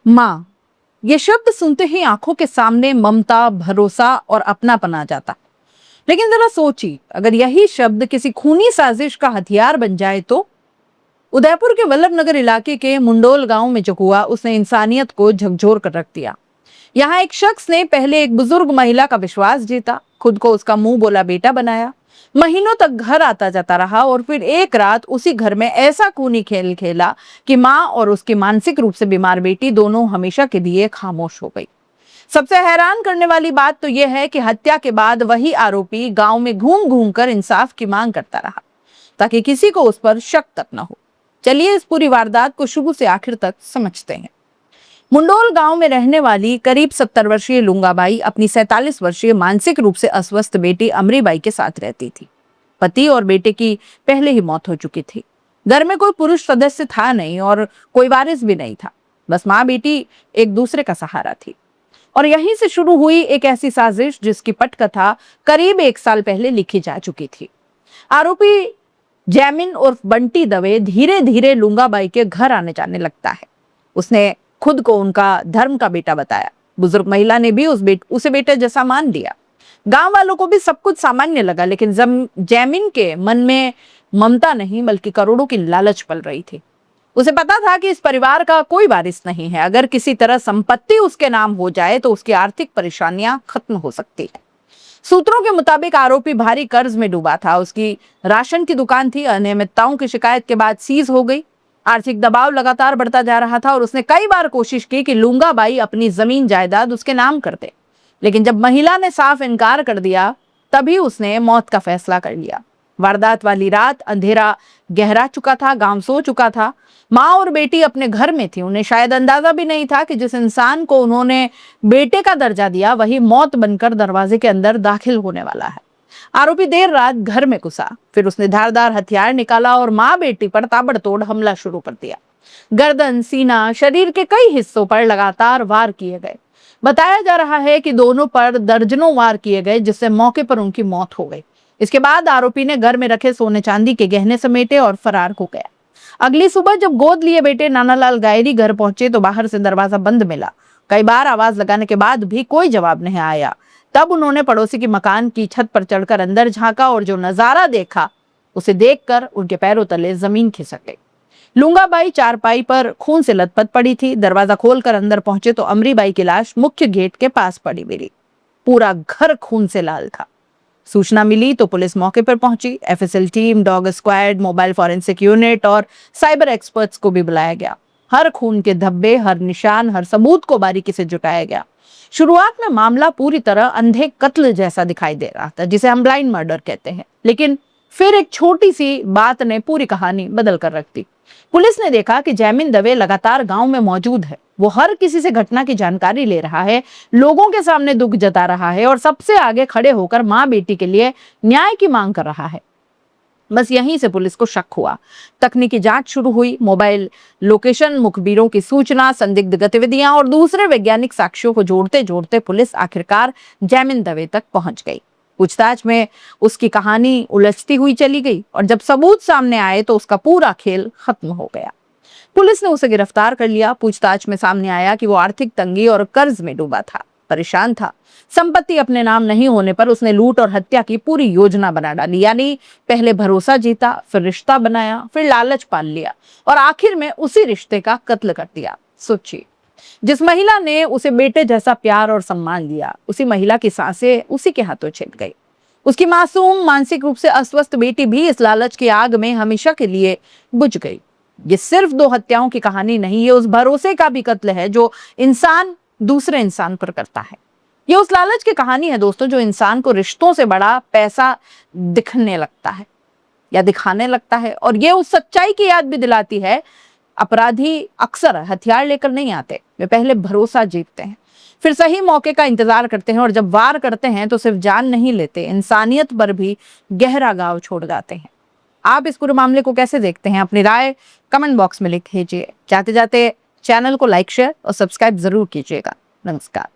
माँ, ये शब्द सुनते ही आंखों के सामने ममता, भरोसा और अपनापन आ जाता। लेकिन जरा सोचिए, अगर यही शब्द किसी खूनी साजिश का हथियार बन जाए तो? उदयपुर के वल्लभ नगर इलाके के मुंडोल गांव में जो हुआ, उसने इंसानियत को झकझोर कर रख दिया। यहाँ एक शख्स ने पहले एक बुजुर्ग महिला का विश्वास जीता, खुद को उसका मुंह बोला बेटा बनाया, महीनों तक घर आता जाता रहा और फिर एक रात उसी घर में ऐसा खूनी खेल खेला कि माँ और उसकी मानसिक रूप से बीमार बेटी दोनों हमेशा के लिए खामोश हो गई। सबसे हैरान करने वाली बात तो यह है कि हत्या के बाद वही आरोपी गांव में घूम घूम कर इंसाफ की मांग करता रहा, ताकि किसी को उस पर शक तक न हो। चलिए इस पूरी वारदात को शुरू से आखिर तक समझते हैं। मुंडोल गांव में रहने वाली करीब 70 वर्षीय लुंगाबाई अपनी 47 वर्षीय मानसिक रूप से अस्वस्थ बेटी अमरीबाई के साथ रहती थी। पति और बेटे की पहले ही मौत हो चुकी थी। घर में कोई पुरुष सदस्य था नहीं और कोई वारिस भी नहीं था। बस माँ बेटी एक दूसरे का सहारा थी। और यहीं से शुरू हुई एक ऐसी साजिश जिसकी पटकथा करीब 1 साल पहले लिखी जा चुकी थी। आरोपी जैमिन उर्फ बंटी दवे धीरे धीरे लुंगाबाई के घर आने जाने लगता है। उसने खुद को उनका धर्म का बेटा बताया। बुजुर्ग महिला ने भी उसे बेटे जैसा मान लिया। गांव वालों को भी सब कुछ सामान्य लगा, लेकिन जैमिन के मन में ममता नहीं बल्कि करोड़ों की लालच पल रही थी। उसे पता था कि इस परिवार का कोई वारिस नहीं है। अगर किसी तरह संपत्ति उसके नाम हो जाए तो उसकी आर्थिक परेशानियां खत्म हो सकती है। सूत्रों के मुताबिक आरोपी भारी कर्ज में डूबा था। उसकी राशन की दुकान थी, अनियमितताओं की शिकायत के बाद सीज हो गई। आर्थिक दबाव लगातार बढ़ता जा रहा था और उसने कई बार कोशिश की कि लुंगाबाई अपनी जमीन जायदाद उसके नाम कर दे, लेकिन जब महिला ने साफ इनकार कर दिया, तभी उसने मौत का फैसला कर लिया। वारदात वाली रात अंधेरा गहरा चुका था, गांव सो चुका था। माँ और बेटी अपने घर में थी। उन्हें शायद अंदाजा भी नहीं था कि जिस इंसान को उन्होंने बेटे का दर्जा दिया, वही मौत बनकर दरवाजे के अंदर दाखिल होने वाला है। आरोपी देर रात घर में घुसा, फिर उसने धारदार हथियार निकाला और माँ बेटी पर ताबड़तोड़ हमला शुरू कर दिया। गर्दन, सीना, शरीर के कई हिस्सों पर लगातार वार किए गए। बताया जा रहा है कि दोनों पर दर्जनों वार किए गए, जिससे मौके पर उनकी मौत हो गई। इसके बाद आरोपी ने घर में रखे सोने चांदी के गहने समेटे और फरार हो गया। अगली सुबह जब गोद लिए बेटे नानालाल गायरी घर पहुंचे तो बाहर से दरवाजा बंद मिला। कई बार आवाज लगाने के बाद भी कोई जवाब नहीं आया। तब उन्होंने पड़ोसी के मकान की छत पर चढ़कर अंदर झांका और जो नजारा देखा, उसे देखकर उनके पैरों तले जमीन खिसक गई। लुंगाबाई चारपाई पर खून से लथपथ पड़ी थी। दरवाजा खोलकर अंदर पहुंचे तो अमरीबाई की लाश मुख्य गेट के पास पड़ी मिली। पूरा घर खून से लाल था। सूचना मिली तो पुलिस मौके पर पहुंची। FSL team, dog squad, mobile forensic unit और साइबर एक्सपर्ट्स को भी बुलाया गया। हर खून के धब्बे, हर निशान, हर सबूत को बारीकी से जुटाया गया। शुरुआत में मामला पूरी तरह अंधे कत्ल जैसा दिखाई दे रहा था, जिसे हम ब्लाइंड मर्डर कहते हैं। लेकिन फिर एक छोटी सी बात ने पूरी कहानी बदल कर रख दी। पुलिस ने देखा कि जैमिन दवे लगातार गांव में मौजूद है। वो हर किसी से घटना की जानकारी ले रहा है, लोगों के सामने दुख जता रहा है और सबसे आगे खड़े होकर माँ बेटी के लिए न्याय की मांग कर रहा है। बस यहीं से पुलिस को शक हुआ। तकनीकी जांच शुरू हुई। मोबाइल लोकेशन, मुखबिरों की सूचना, संदिग्ध गतिविधियां और दूसरे वैज्ञानिक साक्ष्यों को जोड़ते जोड़ते पुलिस आखिरकार जैमिन दवे तक पहुंच गई। पूछताछ में उसकी कहानी उलझती हुई चली गई और जब सबूत सामने आए तो उसका पूरा खेल खत्म हो गया। पुलिस ने उसे गिरफ्तार कर लिया। पूछताछ में सामने आया कि वो आर्थिक तंगी और कर्ज में डूबा था, परेशान था। संपत्ति अपने नाम नहीं होने पर उसने लूट और हत्या की पूरी योजना बना डाली। यानी पहले भरोसा जीता, फिर रिश्ता बनाया, फिर लालच पाल लिया और आखिर में उसी रिश्ते का कत्ल कर दिया। सोचिए, जिस महिला ने उसे बेटे जैसा प्यार और सम्मान दिया, उसी महिला की सांसें उसी के हाथों छिन गई। उसकी मासूम, मानसिक रूप से अस्वस्थ बेटी भी इस लालच की आग में हमेशा के लिए बुझ गई। ये सिर्फ 2 हत्याओं की कहानी नहीं, ये उस भरोसे का भी कत्ल है जो इंसान दूसरे इंसान पर करता है। ये उस लालच की कहानी है दोस्तों, जो इंसान को रिश्तों से बड़ा पैसा दिखने लगता है या दिखाने लगता है। और ये उस सच्चाई की याद भी दिलाती है, अपराधी अक्सर हथियार लेकर नहीं आते। वे पहले भरोसा जीतते हैं, फिर सही मौके का इंतजार करते हैं और जब वार करते हैं तो सिर्फ जान नहीं लेते, इंसानियत पर भी गहरा घाव छोड़ जाते हैं। आप इस पूरे मामले को कैसे देखते हैं? अपनी राय कमेंट बॉक्स में लिख दीजिए। जाते जाते चैनल को लाइक, शेयर और सब्सक्राइब जरूर कीजिएगा। नमस्कार।